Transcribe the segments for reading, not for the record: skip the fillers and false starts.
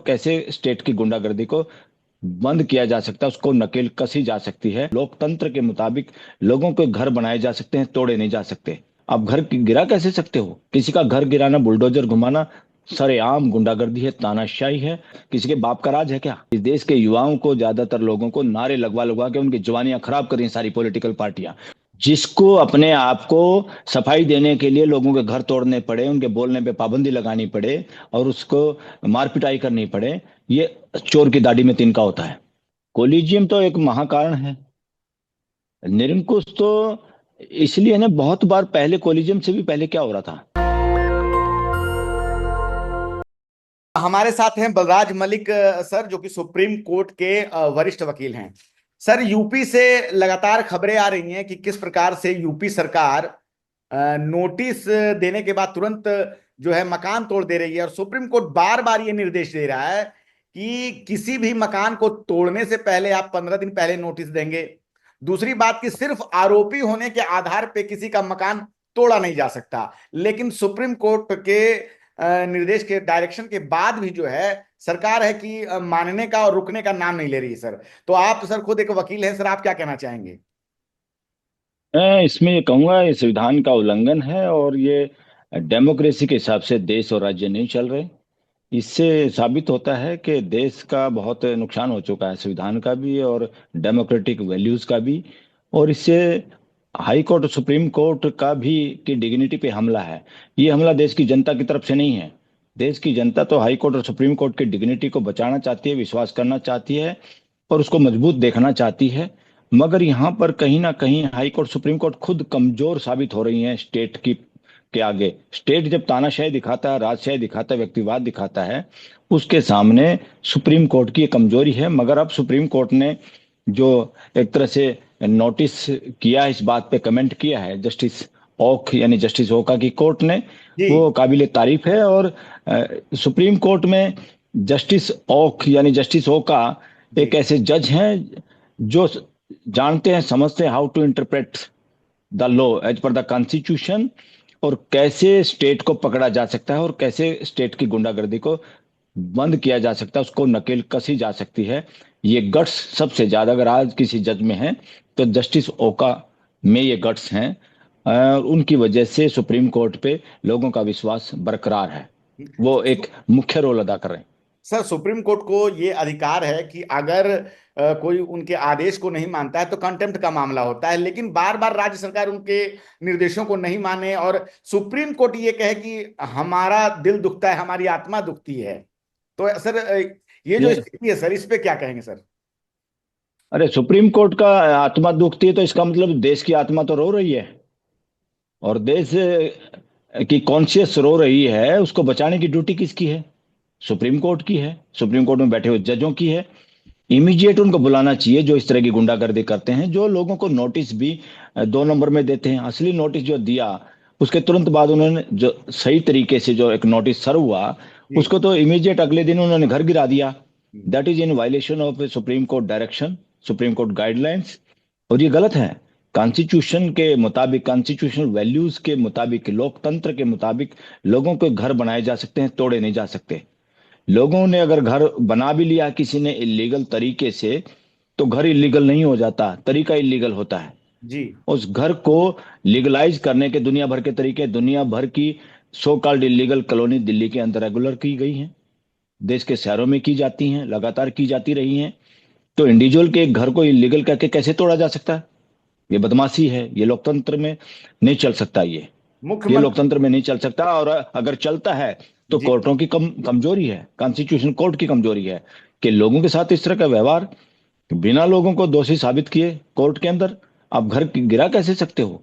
कैसे स्टेट की गुंडागर्दी को बंद किया जा सकता है, उसको नकेल कसी जा सकती है। लोकतंत्र के मुताबिक लोगों के घर बनाए जा सकते हैं, तोड़े नहीं जा सकते। आप घर गिरा कैसे सकते हो? किसी का घर गिराना, बुलडोजर घुमाना सरेआम गुंडागर्दी है, तानाशाही है। किसी के बाप का राज है क्या? इस देश के युवाओं को, ज्यादातर लोगों को नारे लगवा लगवा के उनकी जवानियां खराब कर रही हैं सारी पॉलिटिकल पार्टियां। जिसको अपने आप को सफाई देने के लिए लोगों के घर तोड़ने पड़े, उनके बोलने पे पाबंदी लगानी पड़े और उसको मार पिटाई करनी पड़े, ये चोर की दाढ़ी में तिनका होता है। कोलिजियम तो एक महाकारण है। निरंकुश तो इसलिए ना, बहुत बार पहले कोलिजियम से भी पहले क्या हो रहा था। हमारे साथ हैं बलराज मलिक सर, जो कि सुप्रीम कोर्ट के वरिष्ठ वकील हैं। सर, यूपी से लगातार खबरें आ रही हैं कि किस प्रकार से यूपी सरकार नोटिस देने के बाद तुरंत जो है मकान तोड़ दे रही है, और सुप्रीम कोर्ट बार बार ये निर्देश दे रहा है कि किसी भी मकान को तोड़ने से पहले आप 15 दिन पहले नोटिस देंगे। दूसरी बात कि सिर्फ आरोपी होने के आधार पे किसी का मकान तोड़ा नहीं जा सकता। लेकिन सुप्रीम कोर्ट के निर्देश के डायरेक्शन के बाद भी जो है सरकार है कि मानने का और रुकने का नाम नहीं ले रही है। सर, तो आप सर खुद एक वकील हैं, सर आप क्या कहना चाहेंगे? मैं इसमें ये कहूंगा, ये संविधान का उल्लंघन है और ये डेमोक्रेसी के हिसाब से देश और राज्य नहीं चल रहे। इससे साबित होता है कि देश का बहुत नुकसान हो चुका है, संविधान का भी और डेमोक्रेटिक वैल्यूज का भी। और इससे हाई कोर्ट और सुप्रीम कोर्ट का भी की डिग्निटी पे हमला है। ये हमला देश की जनता की तरफ से नहीं है। देश की जनता तो हाई कोर्ट और सुप्रीम कोर्ट की डिग्निटी को बचाना चाहती है, विश्वास करना चाहती है और उसको मजबूत देखना चाहती है। मगर यहाँ पर कहीं ना कहीं हाई कोर्ट सुप्रीम कोर्ट खुद कमजोर साबित हो रही हैं स्टेट की के आगे। स्टेट जब तानाशाही दिखाता है, राजशाही दिखाता है, व्यक्तिवाद दिखाता है, उसके सामने सुप्रीम कोर्ट की ये कमजोरी है। मगर अब सुप्रीम कोर्ट ने जो एक तरह से नोटिस किया है, इस बात पे कमेंट किया है जस्टिस ओक यानी जस्टिस ओका की कोर्ट ने, जी। वो काबिले तारीफ है। और सुप्रीम कोर्ट में जस्टिस ओक यानी जस्टिस ओका जी। एक ऐसे जज हैं जो जानते हैं, समझते हैं how to interpret the law as per the constitution, और कैसे स्टेट को पकड़ा जा सकता है और कैसे स्टेट की गुंडागर्दी को बंद किया जा सकता है, उसको नकेल कसी जा सकती है। ये गट्स सबसे ज्यादा अगर आज किसी जज में है तो जस्टिस ओका में ये गट्स हैं। और उनकी वजह से सुप्रीम कोर्ट पे लोगों का विश्वास बरकरार है। वो एक मुख्य रोल अदा कर रहे हैं। सर, सुप्रीम कोर्ट को ये अधिकार है कि अगर कोई उनके आदेश को नहीं मानता है तो कंटेम्प्ट का मामला होता है, लेकिन बार बार राज्य सरकार उनके निर्देशों को नहीं माने और सुप्रीम कोर्ट ये कहे कि हमारा दिल दुखता है, हमारी आत्मा दुखती है। तो सर, ये जो ये स्थिति है सर, इस पे क्या कहेंगे सर? अरे, सुप्रीम कोर्ट का आत्मा दुखती है तो इसका मतलब देश की आत्मा तो रो रही है। और देश की कॉन्शियस रो रही है, उसको बचाने की ड्यूटी किसकी है? सुप्रीम कोर्ट की है, सुप्रीम कोर्ट में बैठे हुए जजों की है। इमीडिएट उनको बुलाना चाहिए जो इस तरह की गुंडागर्दी करते हैं, जो लोगों को नोटिस भी 2 नंबर में देते हैं। असली नोटिस जो दिया उसके तुरंत बाद उन्होंने जो सही तरीके से जो एक नोटिस सर्व हुआ, जी। उसको तो इमीडिएट अगले दिन उन्होंने घर गिरा दिया। That is in violation of supreme court direction, supreme court guidelines. और ये गलत है। कॉन्स्टिट्यूशन के मुताबिक, कॉन्स्टिट्यूशनल वैल्यूज के मुताबिक, लोकतंत्र के मुताबिक लोगों के घर बनाए जा सकते हैं, तोड़े नहीं जा सकते। लोगों ने अगर घर बना भी लिया किसी ने इलीगल तरीके से, तो घर इलीगल नहीं हो जाता, तरीका इलीगल होता है। जी। उस घर को लीगलाइज करने के दुनिया भर के तरीके, दुनिया भर की so called illegal colony Delhi के अंदर रेगुलर की गई हैं, देश के शहरों में की जाती हैं, लगातार की जाती रही हैं। तो इंडिविजुअल के एक घर को इलीगल करके कैसे तोड़ा जा सकता है? ये बदमाशी है, ये लोकतंत्र में नहीं चल सकता। ये मुख्यमंत्री। लोकतंत्र में नहीं चल सकता। और अगर चलता है तो जी। कोर्टों की कमजोरी है, कॉन्स्टिट्यूशन कोर्ट की कमजोरी है कि लोगों के साथ इस तरह का व्यवहार बिना लोगों को दोषी साबित किए कोर्ट के अंदर आप घर गिरा कैसे सकते हो?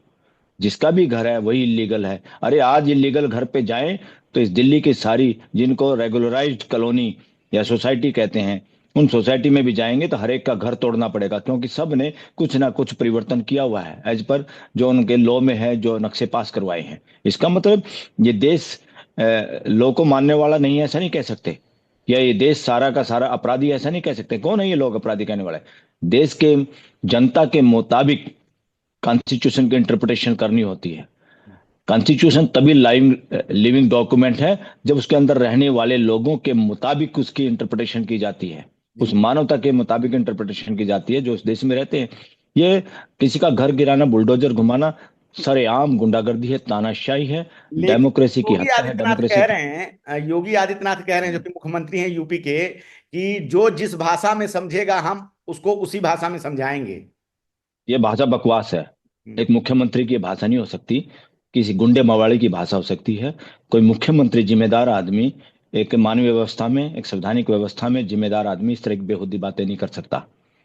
जिसका भी घर है वही इलीगल है। अरे, आज इलीगल घर पे जाएं तो इस दिल्ली की सारी, जिनको रेगुलराइज्ड कॉलोनी या सोसाइटी कहते हैं, उन सोसाइटी में भी जाएंगे तो हर एक का घर तोड़ना पड़ेगा, क्योंकि सब ने कुछ ना कुछ परिवर्तन किया हुआ है एज पर जो उनके लॉ में है, जो नक्शे पास करवाए हैं। इसका मतलब ये देश लॉ को मानने वाला नहीं है, ऐसा नहीं कह सकते। या ये देश सारा का सारा अपराधी, ऐसा नहीं कह सकते। कौन है ये लोग अपराधी कहने वाले? देश के जनता के मुताबिक कॉन्स्टिट्यूशन की इंटरप्रिटेशन करनी होती है। कॉन्स्टिट्यूशन तभी लिविंग डॉक्यूमेंट है जब उसके अंदर रहने वाले लोगों के मुताबिक उसकी इंटरप्रिटेशन की जाती है, उस जी। मानवता के मुताबिक इंटरप्रिटेशन की जाती है जो उस देश में रहते हैं। ये किसी का घर गिराना, बुलडोजर घुमाना सरेआम गुंडागर्दी है, तानाशाही है, लेकिन डेमोक्रेसी की योगी हत्या है, आदित्यनाथ डेमोक्रेसी कह की। रहे हैं, योगी आदित्यनाथ कह रहे हैं जो कि मुख्यमंत्री हैं यूपी के, कि जो जिस भाषा में समझेगा हम उसको उसी भाषा में समझाएंगे। ये भाषा बकवास है। हम्म। एक मुख्यमंत्री की भाषा नहीं हो सकती, किसी गुंडे मवाली की भाषा हो सकती है। कोई मुख्यमंत्री, जिम्मेदार आदमी, एक मानवीय व्यवस्था में, एक संवैधानिक व्यवस्था में जिम्मेदार आदमी इस तरह की बेहुदी बातें नहीं कर सकता।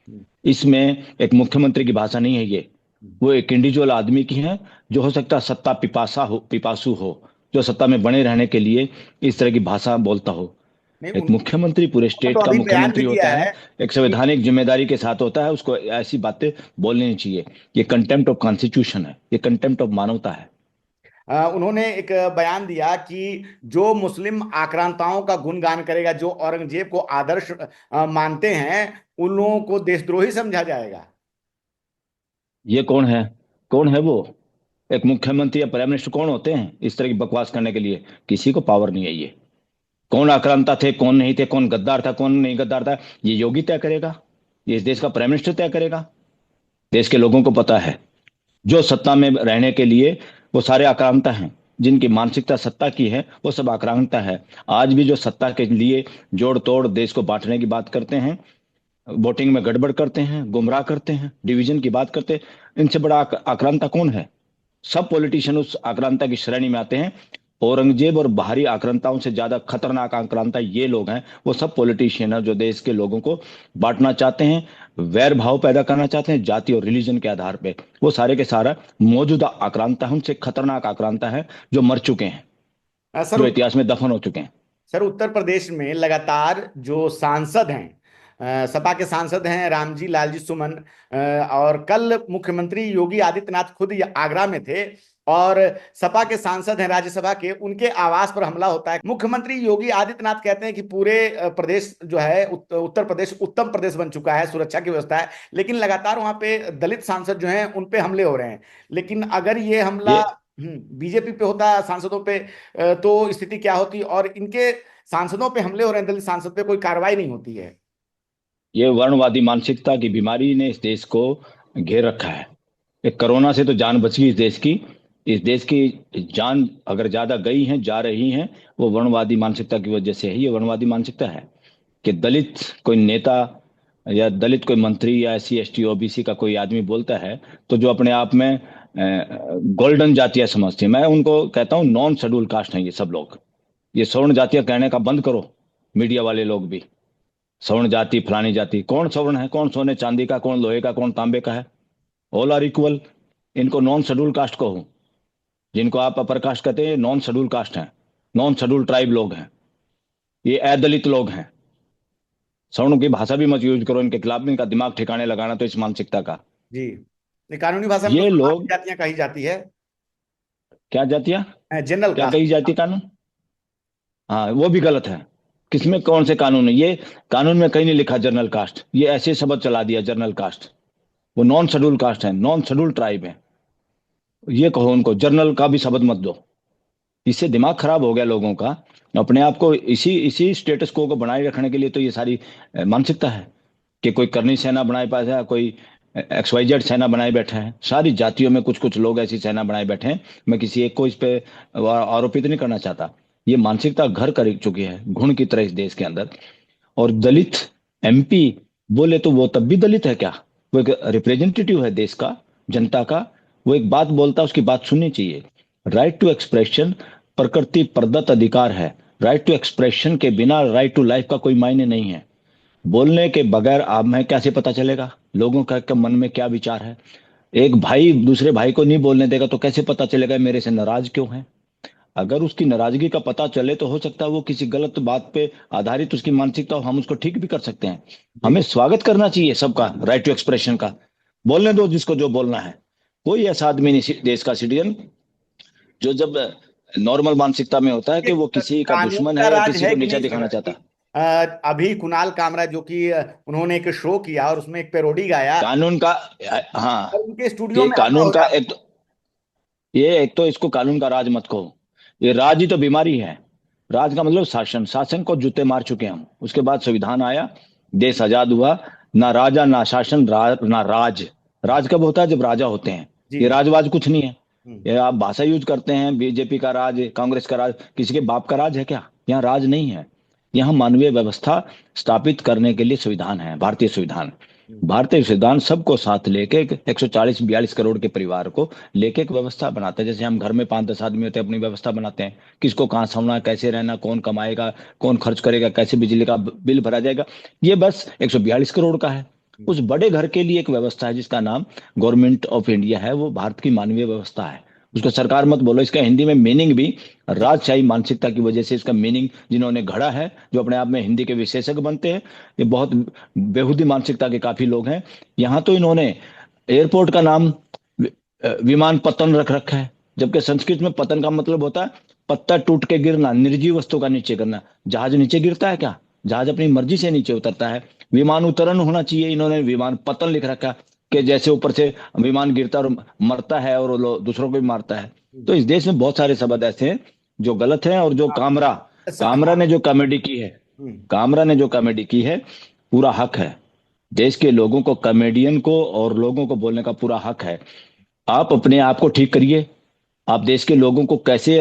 हम्म। इसमें एक मुख्यमंत्री की भाषा नहीं है ये। वो एक इंडिविजुअल आदमी की है, जो हो सकता है सत्ता पिपासु हो, जो सत्ता में बने रहने के लिए इस तरह की भाषा बोलता हो। नहीं, एक मुख्यमंत्री पूरे तो स्टेट का अभी बयान भी मुख्यमंत्री दिया होता है, है एक कि संवैधानिक जिम्मेदारी के साथ होता है, उसको ऐसी बातें बोलनी नहीं चाहिए। ये कंटेम्प्ट ऑफ कॉन्स्टिट्यूशन है, ये कंटेम्प्ट ऑफ मानवता है। उन्होंने एक बयान दिया कि जो मुस्लिम आक्रांताओं का गुणगान करेगा, जो औरंगजेब को आदर्श मानते हैं, उन लोगों को देशद्रोही समझा जाएगा। ये कौन है? कौन है वो? एक मुख्यमंत्री या प्राइम मिनिस्टर कौन होते हैं इस तरह की बकवास करने के लिए? किसी को पावर नहीं है ये। कौन आक्रांता थे, कौन नहीं थे, कौन गद्दार था, कौन नहीं गद्दार था, ये योगी तय करेगा? ये इस देश का प्राइम मिनिस्टर तय करेगा? देश के लोगों को पता है, जो सत्ता में रहने के लिए वो सारे आक्रांता हैं, जिनकी मानसिकता सत्ता की है वो सब आक्रांता है। आज भी जो सत्ता के लिए जोड़ तोड़ देश को बांटने की बात करते हैं, वोटिंग में गड़बड़ करते हैं, गुमराह करते हैं, डिवीजन की बात करते हैं, इनसे बड़ा आक्रांता कौन है? सब पॉलिटिशियन उस आक्रांता की श्रेणी में आते हैं। औरंगजेब और बाहरी आक्रांताओं से ज्यादा खतरनाक आक्रांता ये लोग हैं। वो सब पॉलिटिशियन हैं जो देश के लोगों को बांटना चाहते हैं, वैर भाव पैदा करना चाहते हैं जाति और रिलीजन के आधार पे। वो सारे के सारा मौजूदा आक्रांता है, उनसे खतरनाक आक्रांता है, जो मर चुके हैं, सर जो इतिहास में दफन हो चुके हैं। सर, उत्तर प्रदेश में लगातार जो सांसद हैं, सपा के सांसद हैं रामजी लालजी सुमन, और कल मुख्यमंत्री योगी आदित्यनाथ खुद आगरा में थे, और सपा के सांसद हैं राज्यसभा के, उनके आवास पर हमला होता है। मुख्यमंत्री योगी आदित्यनाथ कहते हैं कि पूरे प्रदेश जो है, उत्तर प्रदेश उत्तम प्रदेश बन चुका है, सुरक्षा की व्यवस्था है, लेकिन लगातार वहां पे दलित सांसद जो हैं उन पे हमले हो रहे हैं। लेकिन अगर ये हमला ये बीजेपी पे होता, सांसदों पे, तो स्थिति क्या होती? और इनके सांसदों पे हमले हो रहे हैं, दलित सांसद पे कोई कार्रवाई नहीं होती है। ये वर्णवादी मानसिकता की बीमारी ने इस देश को घेर रखा है। एक कोरोना से तो जान बच गई इस देश की। इस देश की जान अगर ज्यादा गई है, जा रही है, वो वर्णवादी मानसिकता की वजह से है। ये वर्णवादी मानसिकता है कि दलित कोई नेता या दलित कोई मंत्री या SC ST OBC का कोई आदमी बोलता है, तो जो अपने आप में गोल्डन जातियां समझते हैं, मैं उनको कहता हूँ नॉन शेड्यूल कास्ट हैं ये सब लोग। ये स्वर्ण जातियां कहने का बंद करो, मीडिया वाले लोग भी। सवर्ण जाति, फलानी जाति, कौन सवर्ण है? कौन सोने चांदी का, कौन लोहे का, कौन तांबे का है? All are equal. इनको नॉन शेड्यूल कास्ट कहो। जिनको आप अपर कास्ट कहते हैं, नॉन शेड्यूल कास्ट हैं, नॉन शेड्यूल ट्राइब लोग हैं, ये अदलित लोग हैं। सवर्णों की भाषा भी मत यूज करो इनके खिलाफ। इनका दिमाग ठिकाने लगाना तो इस मानसिकता का। जी। ये कानूनी भाषा में तो ये सामान्य लोग, जातियां कही जाती है, क्या जातियां, जनरल क्या कही कास्ट। जाती कानून? हाँ, वो भी गलत है। किसमें कौन से कानून है ये? कानून में कहीं नहीं लिखा जनरल कास्ट। ये ऐसे शब्द चला दिया जनरल कास्ट। वो नॉन शेड्यूल कास्ट है, नॉन शेड्यूल ट्राइब है। ये कहो उनको, जर्नल का भी शब्द मत दो। इससे दिमाग खराब हो गया लोगों का। अपने आप को इसी इसी स्टेटस को बनाए रखने के लिए तो ये सारी मानसिकता है कि कोई करनी सेना बनाए पाया है, कोई XYZ सेना बनाए बैठे हैं। सारी जातियों में कुछ कुछ लोग ऐसी सेना बनाए बैठे हैं। मैं किसी एक को इस पे आरोपित नहीं करना चाहता। ये मानसिकता घर कर चुकी है घुन की तरह इस देश के अंदर। और दलित MP बोले तो वो तब भी दलित है क्या? वो एक रिप्रेजेंटेटिव है देश का, जनता का। वो एक बात बोलता है, उसकी बात सुननी चाहिए। राइट टू एक्सप्रेशन प्रकृति प्रदत्त अधिकार है। राइट टू एक्सप्रेशन के बिना राइट टू लाइफ का कोई मायने नहीं है। बोलने के बगैर आप में कैसे पता चलेगा लोगों का मन में क्या विचार है? एक भाई दूसरे भाई को नहीं बोलने देगा तो कैसे पता चलेगा मेरे से नाराज क्यों है? अगर उसकी नाराजगी का पता चले तो हो सकता है वो किसी गलत बात पे आधारित उसकी मानसिकता हो, हम उसको ठीक भी कर सकते हैं। जी। हमें स्वागत करना चाहिए सबका, राइट टू एक्सप्रेशन का। बोलने दो जिसको जो बोलना है। कोई ऐसा आदमी नहीं देश का सिटीजन जो जब नॉर्मल मानसिकता में होता है ये कि वो किसी का कानून दुश्मन का है या राज किसी है को कि नीचा नहीं दिखाना सर? चाहता कि, है। अभी कुणाल कामरा जो कि उन्होंने एक शो किया और उसमें एक पैरोडी गाया, कानून का, और हाँ, उनके स्टूडियो कि में हमला कानून हो का जाता एक, ये एक तो इसको कानून का राज मत कहो, ये राज ही तो बीमारी है। राज का मतलब शासन, शासन को जूते मार चुके हैं हम। उसके बाद संविधान आया, देश आजाद हुआ, ना राजा ना शासन, ना राज। राज कब होता है? जब राजा होते हैं। जी ये जी। राजवाज कुछ नहीं है। हम्म। ये आप भाषा यूज करते हैं, बीजेपी का राज, कांग्रेस का राज, किसी के बाप का राज है क्या? यहाँ राज नहीं है। यहाँ मानवीय व्यवस्था स्थापित करने के लिए संविधान है, भारतीय संविधान। हम्म। भारतीय संविधान सबको साथ लेके 140-42 करोड़ के परिवार को लेके एक व्यवस्था बनाता है। जैसे हम घर में 5-10 आदमी होते हैं, अपनी व्यवस्था बनाते हैं, किसको कहाँ सोना, कैसे रहना, कौन कमाएगा, कौन खर्च करेगा, कैसे बिजली का बिल भरा जाएगा। ये बस 142 करोड़ का है। हम्म। उस बड़े घर के लिए एक व्यवस्था है जिसका नाम गवर्नमेंट ऑफ इंडिया है, वो भारत की मानवीय व्यवस्था है। उसको सरकार मत बोलो, इसका हिंदी में मीनिंग भी जी। राजशाही मानसिकता की वजह से इसका मीनिंग जिन्होंने घड़ा है, जो अपने आप में हिंदी के विशेषज्ञ बनते हैं, ये बहुत बेहुदी मानसिकता के काफी लोग हैं। यहाँ तो इन्होंने एयरपोर्ट का नाम विमान पतन रख रखा है, जबकि संस्कृत में पतन का मतलब होता है पत्ता टूट के गिरना, निर्जीव वस्तु का नीचे गिरना। जहाज नीचे गिरता है क्या? जहाज अपनी मर्जी से नीचे उतरता है। विमान उतरन होना चाहिए, इन्होंने विमान पतन लिख रखा है, कि जैसे ऊपर से विमान गिरता और मरता है और दूसरों को भी मारता है। तो इस देश में बहुत सारे शब्द ऐसे हैं जो गलत हैं, और जो कामरा कामरा हाँ। ने जो कॉमेडी की है, हम्म। कामरा ने जो कॉमेडी की है, पूरा हक है। देश के लोगों को, कॉमेडियन को और लोगों को बोलने का पूरा हक है। आप अपने आप को ठीक करिए। आप देश के लोगों को कैसे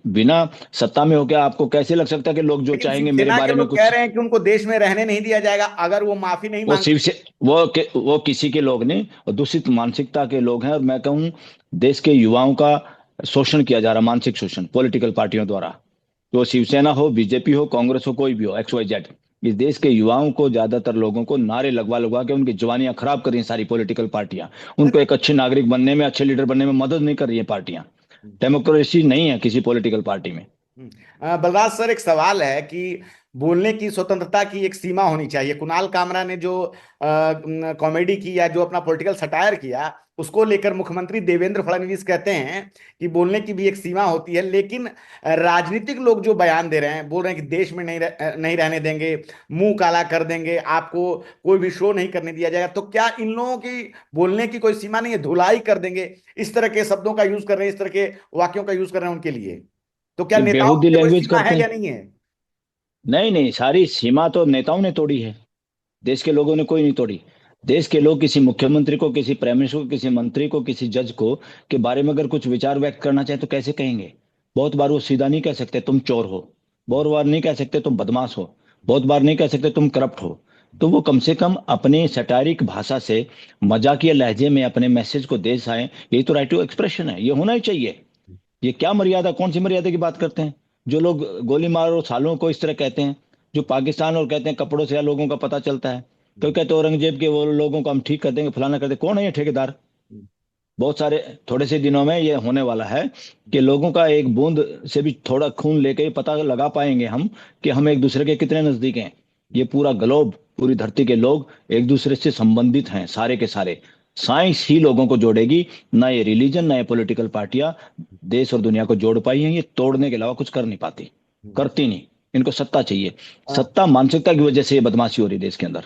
बिना सत्ता में होकर आपको कैसे लग सकता है कि लोग जो लेकिन चाहेंगे मेरे शिवसेना के बारे में लोग कह कुछ। रहे हैं कि उनको देश में रहने नहीं दिया जाएगा अगर वो माफी नहीं वो मांगे। शिव से वो किसी के लोग नहीं, वो दूषित मानसिकता के लोग हैं। और मैं कहूँ, देश के युवाओं का शोषण किया जा रहा, मानसिक शोषण पॉलिटिकल पार्टियों द्वारा। तो शिवसेना हो, बीजेपी हो, कांग्रेस हो, कोई भी हो, XYZ, इस देश के युवाओं को, ज्यादातर लोगों को नारे लगवा लगवा के उनकी जवानियां खराब कर रही हैं सारी पॉलिटिकल पार्टियां। उनको एक अच्छे नागरिक बनने में, अच्छे लीडर बनने में मदद नहीं कर रही है पार्टियां। डेमोक्रेसी नहीं है किसी पॉलिटिकल पार्टी में। बलराज सर, एक सवाल है कि बोलने की स्वतंत्रता की एक सीमा होनी चाहिए। कुणाल कामरा ने जो कॉमेडी की या जो अपना पॉलिटिकल सटायर किया, उसको लेकर मुख्यमंत्री देवेंद्र फडणवीस कहते हैं कि बोलने की भी एक सीमा होती है। लेकिन राजनीतिक लोग जो बयान दे रहे हैं, बोल रहे हैं कि देश में नहीं रहने देंगे, मुंह काला कर देंगे, आपको कोई भी शो नहीं करने दिया जाएगा। तो क्या इन लोगों की बोलने की कोई सीमा नहीं है? धुलाई कर देंगे, इस तरह के शब्दों का यूज कर रहे हैं, इस तरह के वाक्यों का यूज कर रहे हैं उनके लिए। तो क्या ये नेताओं बेहुदी की कोई लैंग्वेज सीमा करते है या हैं। नहीं है? नहीं नहीं, सारी सीमा तो नेताओं ने तोड़ी है, देश के लोगों ने कोई नहीं तोड़ी। देश के लोग किसी मुख्यमंत्री को, किसी प्राइम मिनिस्टर को, किसी मंत्री को, किसी जज को के बारे में अगर कुछ विचार व्यक्त करना चाहे तो कैसे कहेंगे? बहुत बार वो सीधा नहीं कह सकते तुम चोर हो, बहुत बार नहीं कह सकते तुम बदमाश हो, बहुत बार नहीं कह सकते तुम करप्ट हो। तो वो कम से कम अपने सटारिक भाषा से, मजाकिया लहजे में अपने मैसेज को दे पाए। यही तो राइट टू एक्सप्रेशन है, ये होना ही चाहिए। ये क्या मर्यादा, कौन सी मर्यादा की बात करते हैं? जो लोग गोली मारो सालों को इस तरह कहते हैं, जो पाकिस्तान और कहते हैं कपड़ों से या लोगों का पता चलता है, तो कहते हैं औरंगजेब के वो लोगों को हम ठीक कर देंगे, फलाना कर देंगे। कौन है ये ठेकेदार? बहुत सारे, थोड़े से दिनों में ये होने वाला है कि लोगों का एक बूंद से भी थोड़ा खून लेके ही पता लगा पाएंगे हम कि हम एक दूसरे के कितने नजदीक हैं। ये पूरा ग्लोब, पूरी धरती के लोग एक दूसरे से संबंधित हैं, सारे के सारे। साइंस ही लोगों को जोड़ेगी, ना ये रिलीजन, ना ये पॉलिटिकल पार्टियां देश और दुनिया को जोड़ पाई हैं। ये तोड़ने के अलावा कुछ कर नहीं पाती, करती नहीं। इनको सत्ता चाहिए। सत्ता मानसिकता की वजह से ये बदमाशी हो रही है देश के अंदर।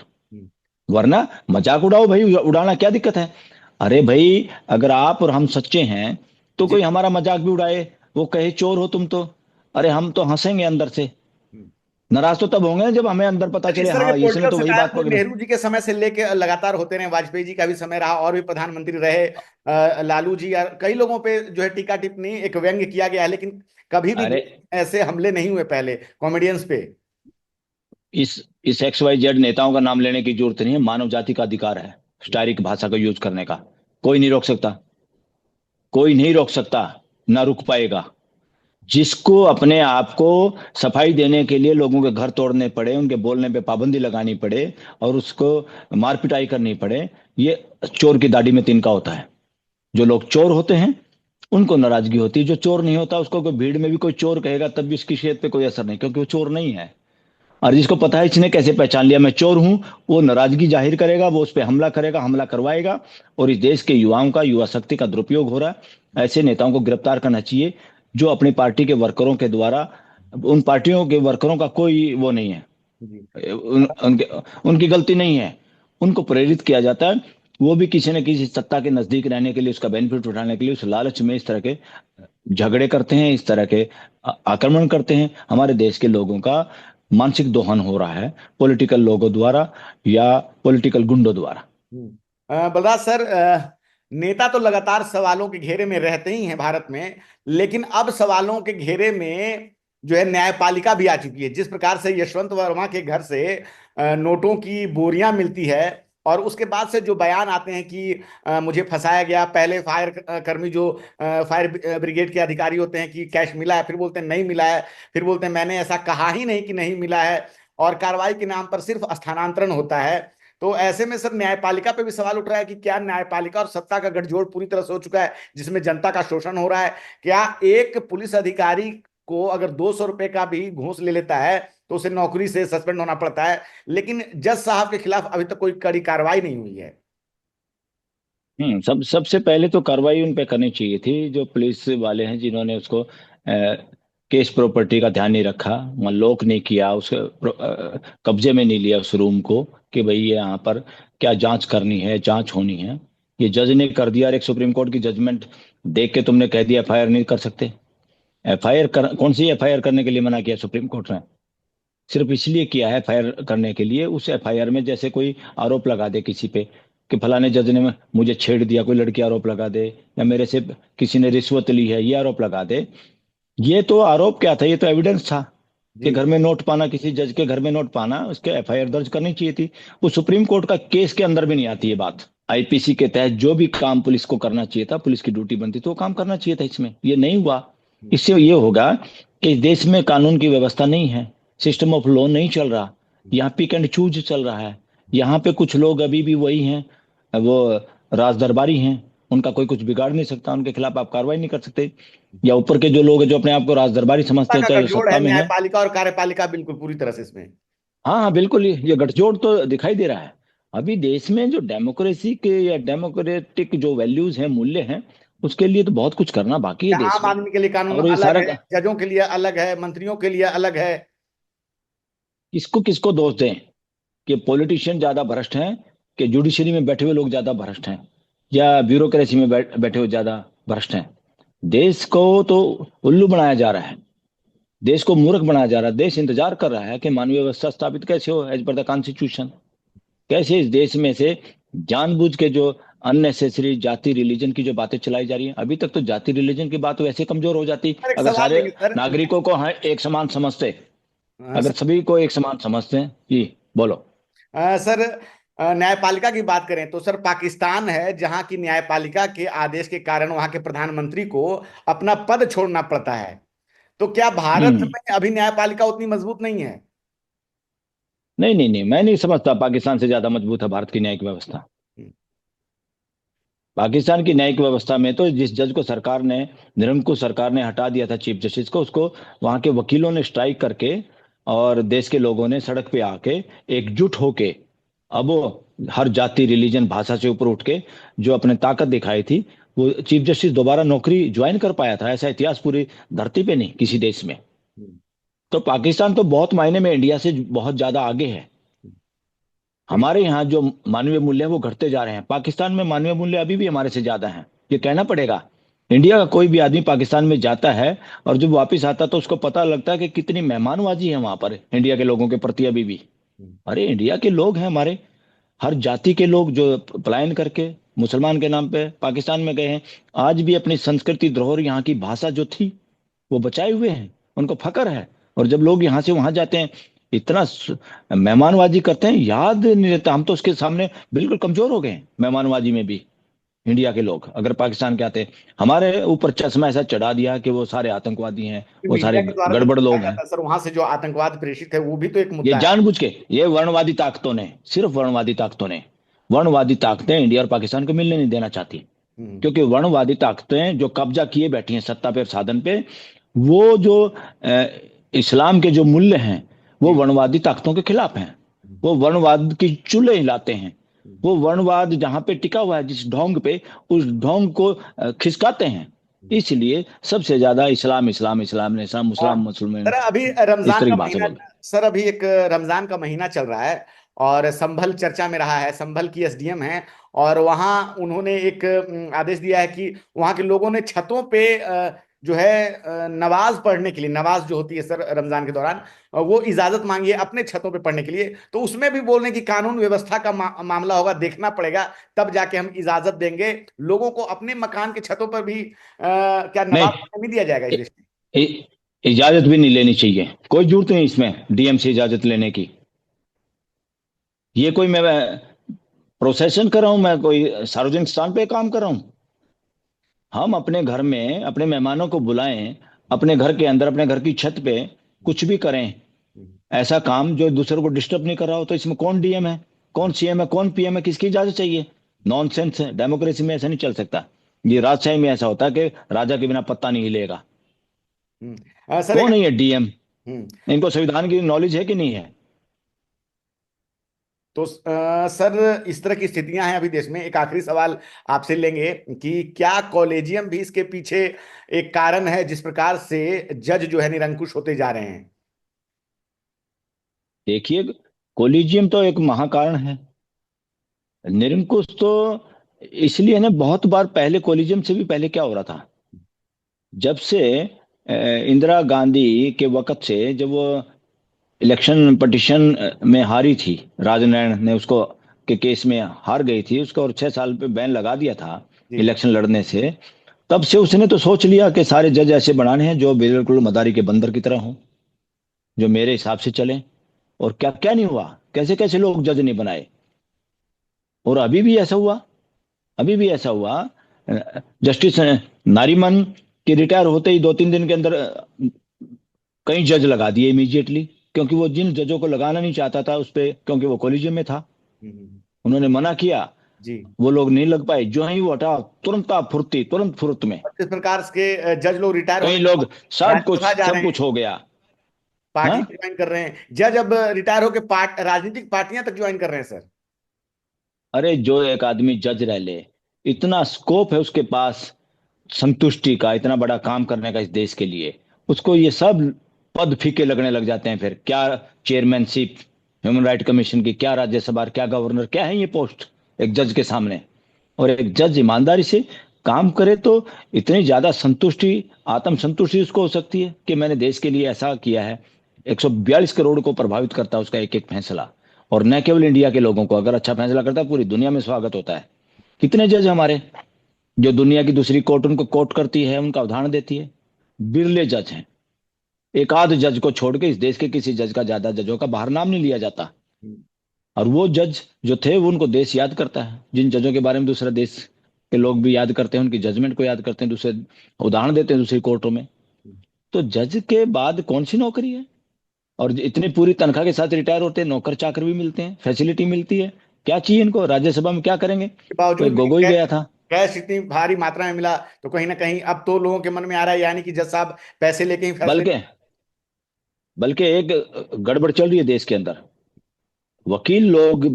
वरना मजाक उड़ाओ भाई, उड़ाना क्या दिक्कत है? अरे भाई, अगर आप और हम सच्चे हैं तो जी। कोई हमारा मजाक भी उड़ाए, वो कहे चोर हो तुम तो, अरे हम तो हंसेंगे अंदर से। नाराज तो तब होंगे जब हमें अंदर पता इस चले, तरह के हाँ इसने पॉलिटिकल तो वही सटायर बात तो पकड़ी। नेहरू जी के समय से लेके लगातार होते रहे, वाजपेयी जी का भी समय रहा, और भी प्रधानमंत्री रहे, लालू जी, या कई लोगों पे जो है टीका टिप्पणी, एक व्यंग्य किया गया है। लेकिन कभी भी अरे, ऐसे हमले नहीं हुए पहले कॉमेडियंस पे। इस इस XYZ नेताओं का नाम लेने की जरूरत नहीं है। मानव जाति का अधिकार है स्टारिक भाषा का यूज करने का। कोई नहीं रोक सकता, कोई नहीं रोक सकता, ना रुक पाएगा। जिसको अपने आप को सफाई देने के लिए लोगों के घर तोड़ने पड़े, उनके बोलने पे पाबंदी लगानी पड़े, और उसको मार पिटाई करनी पड़े, ये चोर की दाढ़ी में तिनका होता है। जो लोग चोर होते हैं उनको नाराजगी होती है, जो चोर नहीं होता उसको कोई भीड़ में भी कोई चोर कहेगा तब भी उसकी सेहत पे कोई असर नहीं, क्योंकि वो चोर नहीं है। और जिसको पता है इसने कैसे पहचान लिया मैं चोर हूं, वो नाराजगी जाहिर करेगा, वो उस पर हमला करेगा, हमला करवाएगा। और इस देश के युवाओं का, युवा शक्ति का दुरुपयोग हो रहा है। ऐसे नेताओं को गिरफ्तार करना चाहिए जो अपनी पार्टी के वर्करों के द्वारा, उन पार्टियों के वर्करों का कोई वो नहीं है, जी। उनके उनकी गलती नहीं है, उनको प्रेरित किया जाता है वो भी किसी न किसी सत्ता के नजदीक रहने के लिए, उसका बेनिफिट उठाने के लिए, उस लालच में इस तरह के झगड़े करते हैं, इस तरह के आक्रमण करते हैं। हमारे देश के लोगों का मानसिक दोहन हो रहा है पॉलिटिकल लोगों द्वारा या पॉलिटिकल गुंडों द्वारा। बलराज सर, नेता तो लगातार सवालों के घेरे में रहते ही हैं भारत में, लेकिन अब सवालों के घेरे में जो है न्यायपालिका भी आ चुकी है। जिस प्रकार से यशवंत वर्मा के घर से नोटों की बोरियां मिलती है, और उसके बाद से जो बयान आते हैं कि मुझे फंसाया गया, पहले फायर कर्मी जो फायर ब्रिगेड के अधिकारी होते हैं कि कैश मिला है, फिर बोलते हैं नहीं मिला है, फिर बोलते हैं मैंने ऐसा कहा ही नहीं कि नहीं मिला है, और कार्रवाई के नाम पर सिर्फ स्थानांतरण होता है। तो ऐसे में सर न्यायपालिका पे भी सवाल उठ रहा है कि क्या न्यायपालिका और सत्ता का गठजोड़ पूरी तरह से हो चुका है, जिसमें जनता का शोषण हो रहा है। क्या एक पुलिस अधिकारी को अगर 200 रुपए का भी घूस ले लेता है तो उसे नौकरी से सस्पेंड होना पड़ता है, लेकिन जज साहब के खिलाफ अभी तक कोई कड़ी कार्रवाई नहीं हुई है। सबसे पहले तो कार्रवाई उन पे करनी चाहिए थी, जो पुलिस वाले हैं जिन्होंने उसको केस प्रॉपर्टी का ध्यान नहीं रखा, वहाँ लॉक नहीं किया, उसके कब्जे में नहीं लिया उस रूम को कि भाई ये यहाँ पर क्या जांच करनी है, जांच होनी है। ये जज ने कर दिया, और एक सुप्रीम कोर्ट की जजमेंट देख के तुमने कह दिया एफआईआर नहीं कर सकते। एफआईआर कर, कौन सी एफआईआर करने के लिए मना किया सुप्रीम कोर्ट ने? सिर्फ इसलिए किया है फायर करने के लिए। उस एफआईआर में जैसे कोई आरोप लगा दे किसी पे कि फलाने जज ने मुझे छेड़ दिया, कोई लड़की आरोप लगा दे, या मेरे से किसी ने रिश्वत ली है, ये आरोप लगा दे। ये तो आरोप क्या था, ये तो एविडेंस था कि जी। घर में नोट पाना, किसी जज के घर में नोट पाना, उसके एफआईआर दर्ज करनी चाहिए थी। वो सुप्रीम कोर्ट का केस के अंदर भी नहीं आती ये बात। आईपीसी के तहत जो भी काम पुलिस को करना चाहिए था, पुलिस की ड्यूटी बनती तो वो काम करना चाहिए था, इसमें ये नहीं हुआ। इससे ये होगा कि इस देश में कानून की व्यवस्था नहीं है, सिस्टम ऑफ लॉ नहीं चल रहा, यहाँ पिक एंड चूज चल रहा है। यहाँ पे कुछ लोग अभी भी वही हैं, वो राज दरबारी हैं, उनका कोई कुछ बिगाड़ नहीं सकता, उनके खिलाफ आप कार्रवाई नहीं कर सकते। या ऊपर के जो लोग हैं जो अपने आप को राज दरबारी सत्ता समझते हैं, का चाहे वो गठजोड़ है सत्ता में है। न्यायपालिका और कार्यपालिका, बिल्कुल पूरी तरह से इसमें। हाँ हाँ बिल्कुल, ये गठजोड़ तो दिखाई दे रहा है। अभी देश में जो डेमोक्रेसी के या डेमोक्रेटिक जो वैल्यूज हैं, मूल्य हैं, उसके लिए तो बहुत कुछ करना बाकी है क्या देश आम में। आदमी के लिए कानून और ये अलग सारा है, जजों के लिए अलग है, मंत्रियों के लिए अलग है? किसको किसको दोष दें कि पॉलिटिशियन ज्यादा भ्रष्ट हैं, कि जुडिशरी में बैठे हुए लोग ज्यादा भ्रष्ट हैं, या ब्यूरोक्रेसी में बैठे हुए ज्यादा भ्रष्ट हैं? देश को तो उल्लू बनाया जा रहा है, देश को मूर्ख बनाया जा रहा है। देश इंतजार कर रहा है कि मानवीय व्यवस्था स्थापित कैसे हो एज पर द कॉन्स्टिट्यूशन। कैसे इस देश में से जानबूझ के जो अननेसेसरी जाति रिलीजन की जो बातें चलाई जा रही हैं। अभी तक तो जाति रिलीजन की बात वैसे कमजोर हो जाती सर एक अगर सवाल सारे लेंगे सर। नागरिकों को हाँ एक समान समझते, अगर सर, सभी को एक समान समझते हैं। जी बोलो। सर, न्यायपालिका की बात करें तो सर पाकिस्तान है जहां की न्यायपालिका के आदेश के कारण वहां के प्रधानमंत्री को अपना पद छोड़ना पड़ता है। तो क्या भारत हम्म। में अभी न्यायपालिका उतनी मजबूत नहीं है? नहीं नहीं नहीं, मैं नहीं समझता पाकिस्तान से ज्यादा मजबूत है भारत की न्यायिक व्यवस्था। हम्म। पाकिस्तान की न्यायिक व्यवस्था में तो जिस जज को सरकार ने, निरंकुश सरकार ने हटा दिया था चीफ जस्टिस को, उसको वहां के वकीलों ने स्ट्राइक करके और देश के लोगों ने सड़क पे आके एकजुट होके, अब वो हर जाति रिलीजन भाषा से ऊपर उठ के जो अपने ताकत दिखाई थी, वो चीफ जस्टिस दोबारा नौकरी ज्वाइन कर पाया था। ऐसा इतिहास पूरी धरती पे नहीं किसी देश में। हम्म। तो पाकिस्तान तो बहुत मायने में इंडिया से बहुत ज्यादा आगे है। देखिए। हमारे यहाँ जो मानवीय मूल्य है वो घटते जा रहे हैं, पाकिस्तान में मानवीय मूल्य अभी भी हमारे से ज्यादा हैं, ये कहना पड़ेगा। इंडिया का कोई भी आदमी पाकिस्तान में जाता है और जब वापस आता है तो उसको पता लगता है कि कितनी मेहमानवाजी है वहां पर इंडिया के लोगों के प्रति अभी भी। अरे इंडिया के लोग हैं हमारे, हर जाति के लोग जो पलायन करके मुसलमान के नाम पे पाकिस्तान में गए हैं, आज भी अपनी संस्कृति धरोहर यहाँ की भाषा जो थी वो बचाए हुए हैं, उनको फक्र है। और जब लोग यहाँ से वहां जाते हैं, इतना मेहमानबाजी करते हैं, याद नहीं रहता। हम तो उसके सामने बिल्कुल कमजोर हो गए हैं मेहमानबाजी में भी। इंडिया के लोग अगर पाकिस्तान के आते, हमारे ऊपर चश्मा ऐसा चढ़ा दिया कि वो सारे आतंकवादी हैं, वो मीडिया सारे के द्वारा तो गड़बड़ दिखाया लोग हैं। जाता है सर, वहां से जो आतंकवाद प्रेषित है वो भी तो एक ये मुद्दा है। जानबूझ के, ये वर्णवादी ताकतों ने, सिर्फ वर्णवादी ताकतों ने, वर्णवादी ताकतें इंडिया और पाकिस्तान को मिलने नहीं देना चाहती। हम्म। क्योंकि वर्णवादी ताकतें जो कब्जा किए बैठी हैं सत्ता पे और साधन पे, वो जो अ, इस्लाम के जो मूल्य हैं वो जी। वर्णवादी ताकतों के खिलाफ हैं। वो वर्णवाद की चूल्हे हिलाते हैं। वो वर्णवाद जहां पे टिका हुआ है जिस ढोंग पे, उस ढोंग को खिसकाते हैं। इसलिए सबसे ज्यादा इस्लाम इस्लाम इस्लाम इस्लाम हाँ। मुसलाम मुसलमान सर अभी इस रमजान तरह का की बातें महीना, बोल। सर अभी एक रमजान का महीना चल रहा है, और संभल चर्चा में रहा है। संभल की एसडीएम है, और वहाँ उन्होंने एक आदेश दिया है कि वहाँ के लोगों ने छतों पे जो है नमाज पढ़ने के लिए, नमाज जो होती है सर रमजान के दौरान, वो इजाजत मांगी है अपने छतों पे पढ़ने के लिए। तो उसमें भी बोल रहे हैं कि कानून व्यवस्था का मामला होगा, देखना पड़ेगा, तब जाके हम इजाजत देंगे। लोगों को अपने मकान के छतों पर भी क्या नमाज नहीं, पढ़ने नहीं दिया जाएगा इस इ, देश में? इ, इजाजत भी नहीं लेनी चाहिए, कोई जरूरत नहीं इसमें डीएम से इजाजत लेने की। ये कोई मैं प्रोसेशन कर रहा हूं, मैं कोई सार्वजनिक स्थान पे काम कर रहा हूं? हम अपने घर में अपने मेहमानों को बुलाएं, अपने घर के अंदर अपने घर की छत पे कुछ भी करें, ऐसा काम जो दूसरे को डिस्टर्ब नहीं कर रहा हो, तो इसमें कौन डीएम है, कौन सीएम है, कौन पीएम है, किसकी इजाजत चाहिए? नॉनसेंस है, डेमोक्रेसी में ऐसा नहीं चल सकता। ये राजशाही में ऐसा होता है कि राजा के बिना पत्ता नहीं हिलेगा। सर एक, कौन है ये डीएम? हम्म, इनको संविधान की नॉलेज है कि नहीं है? तो सर इस तरह की स्थितियां हैं अभी देश में। एक आखिरी सवाल आपसे लेंगे कि क्या कॉलेजियम भी इसके पीछे एक कारण है, जिस प्रकार से जज जो है निरंकुश होते जा रहे हैं? देखिए, कोलिजियम तो एक महाकारण है। निरंकुश तो इसलिए ना, बहुत बार पहले कोलिजियम से भी पहले क्या हो रहा था, जब से इंदिरा गांधी के वक्त से, जब वो इलेक्शन पटिशन में हारी थी, राजनैण ने उसको के केस में हार गई थी उसको, और 6 साल पे बैन लगा दिया था जी जी। इलेक्शन लड़ने से। तब से उसने तो सोच लिया कि सारे जज ऐसे बनाने हैं जो बिल्कुल मदारी के बंदर की तरह हों, जो मेरे हिसाब से चलें। और क्या क्या नहीं हुआ, कैसे कैसे लोग जज नहीं बनाए। और अभी भी ऐसा हुआ, अभी भी ऐसा हुआ। जस्टिस नारीमन के रिटायर होते ही 2-3 दिन के अंदर कई जज लगा दिए इमीडिएटली, क्योंकि वो जिन जजों को लगाना नहीं चाहता था उस पे, क्योंकि वो कॉलेजियम में था, उन्होंने मना किया, जी। वो लोग नहीं लग पाए। जो ही वो हटा, तुरंत आप फुर्ती, तुरंत फुर्त में और किस प्रकार के जज लोग रिटायर होने कई के बाद लोग, सब कुछ राज्यसभा जा सब रहे कुछ हैं, हो गया। पार्टी हाँ, ज्वाइन कर रहे हैं, जज अब रिटायर होकर राजनीतिक पार्टियां तक ज्वाइन कर रहे हैं सर। अरे जो एक आदमी जज रह ले, इतना स्कोप है उसके पास संतुष्टि का, इतना बड़ा काम करने का इस देश के लिए, उसको ये सब पद फीके लगने लग जाते हैं। फिर क्या चेयरमैनशिप ह्यूमन राइट कमीशन की, क्या राज्यसभा, क्या गवर्नर, क्या है ये पोस्ट एक जज के सामने? और एक जज ईमानदारी से काम करे तो इतनी ज्यादा संतुष्टि, आत्म संतुष्टि उसको हो सकती है कि मैंने देश के लिए ऐसा किया है। 142 करोड़ को प्रभावित करता है उसका एक एक फैसला। और न केवल इंडिया के लोगों को, अगर अच्छा फैसला करता है पूरी दुनिया में स्वागत होता है। कितने जज हमारे, जो दुनिया की दूसरी कोर्ट उनको कोर्ट करती है, उनका उदाहरण देती है, बिरले जज हैं। एक आध जज को छोड़ के इस देश के किसी जज का, ज्यादा जजों का बाहर नाम नहीं लिया जाता। और वो जज जो थे, वो उनको देश याद करता है, जिन जजों के बारे में दूसरा देश के लोग भी याद करते हैं, उनकी जजमेंट को याद करते हैं, दूसरे उदाहरण देते हैं दूसरी कोर्टों में। तो जज के बाद कौन सी नौकरी है? और इतनी पूरी तनख्वाह के साथ रिटायर होते हैं, नौकर चाकर भी मिलते हैं, फैसिलिटी मिलती है, क्या चाहिए इनको? राज्यसभा में क्या करेंगे? के कोई बावजूद भी गोगोई कैश, गया था। कैश इतनी भारी मात्रा में मिला, तो कहीं ना कहीं अब तो लोगों के मन में आ रहा है, यानी कि जज साहब पैसे लेके ही फैसले। बल्कि बल्कि एक गड़बड़ चल रही है देश के अंदर। वकील लोग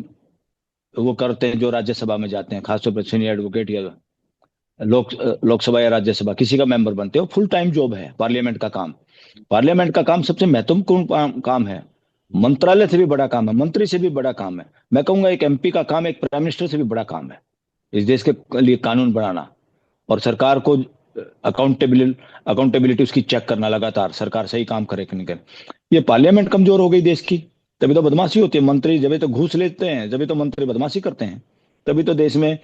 वो करते हैं जो राज्यसभा में जाते हैं, खासतौर पर सीनियर एडवोकेट या लोक लोकसभा या राज्यसभा किसी का मेंबर बनते हो, फुल टाइम जॉब है पार्लियामेंट का काम। पार्लियामेंट का काम सबसे महत्वपूर्ण काम है। मंत्रालय से भी बड़ा काम है, मंत्री से भी बड़ा काम है। मैं कहूंगा एक एमपी का काम एक प्राइम मिनिस्टर से भी बड़ा काम है, इस देश के लिए कानून बनाना और सरकार को अकाउंटेबिलिटी उसकी चेक करना लगातार, सरकार सही काम करे कि नहीं करे। ये पार्लियामेंट कमजोर हो गई देश की, तभी तो बदमाशी होती है। मंत्री जब तो घूस लेते हैं, जब तो मंत्री बदमाशी करते हैं, तभी तो देश में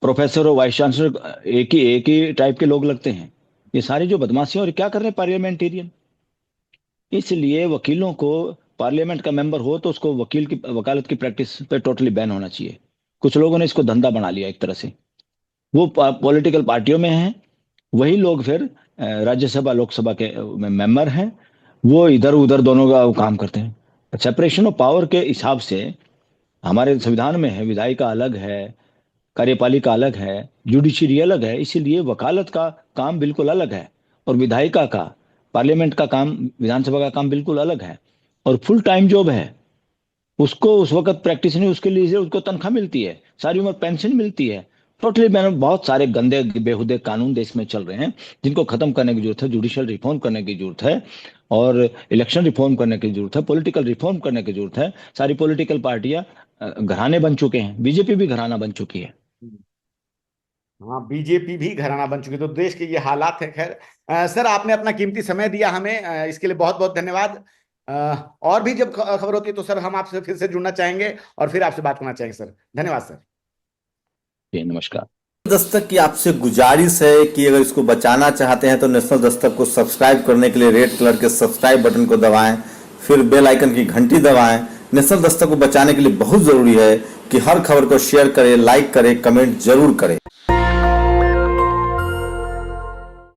प्रोफेसर और वाइस चांसलर एक ही टाइप के लोग लगते हैं। ये सारी जो बदमाशी, और क्या कर रहे हैं पार्लियामेंटेरियन। इसलिए वकीलों को, पार्लियामेंट का मेंबर हो तो उसको वकील की वकालत की प्रैक्टिस पे टोटली बैन होना चाहिए। कुछ लोगों ने इसको धंधा बना लिया एक तरह से, वो पॉलिटिकल पार्टियों में हैं, वही लोग फिर राज्यसभा लोकसभा के मेंबर हैं, वो इधर उधर दोनों का वो काम करते हैं। सेपरेशन ऑफ पावर के हिसाब से हमारे संविधान में है, विधायिका अलग है, कार्यपालिका अलग है, जुडिशरी अलग है, इसीलिए वकालत का काम बिल्कुल अलग है, और विधायिका का, पार्लियामेंट का काम, विधानसभा का काम बिल्कुल अलग है। और फुल टाइम जॉब है, उसको उस वक्त प्रैक्टिस नहीं, उसके लिए उसको तनख्वाह मिलती है, सारी उम्र पेंशन मिलती है, टोटली मैंने बहुत सारे गंदे बेहुदे कानून देश में चल रहे हैं जिनको खत्म करने की जरूरत है, जुडिशियल रिफॉर्म करने की जरूरत है, और इलेक्शन रिफॉर्म करने की जरूरत है, पॉलिटिकल रिफॉर्म करने की जरूरत है। सारी पॉलिटिकल पार्टियां घराने बन चुके हैं, बीजेपी भी घराना बन चुकी है। हाँ, बीजेपी भी घराना बन चुकी है, तो देश के ये हालात है। खैर सर, आपने अपना कीमती समय दिया हमें, इसके लिए बहुत बहुत धन्यवाद। अ, और भी जब खबर होती है तो सर हम आपसे फिर से जुड़ना चाहेंगे और फिर आपसे बात करना चाहेंगे सर। धन्यवाद सर। जी नमस्कार। दस्तक की आपसे गुजारिश है कि अगर इसको बचाना चाहते हैं तो नेशनल दस्तक को सब्सक्राइब करने के लिए रेड कलर के सब्सक्राइब बटन को दबाएं, फिर बेल आइकन की घंटी दबाएं। नेशनल दस्तक को बचाने के लिए बहुत जरूरी है कि हर खबर को शेयर करें, लाइक करें, कमेंट जरूर करें।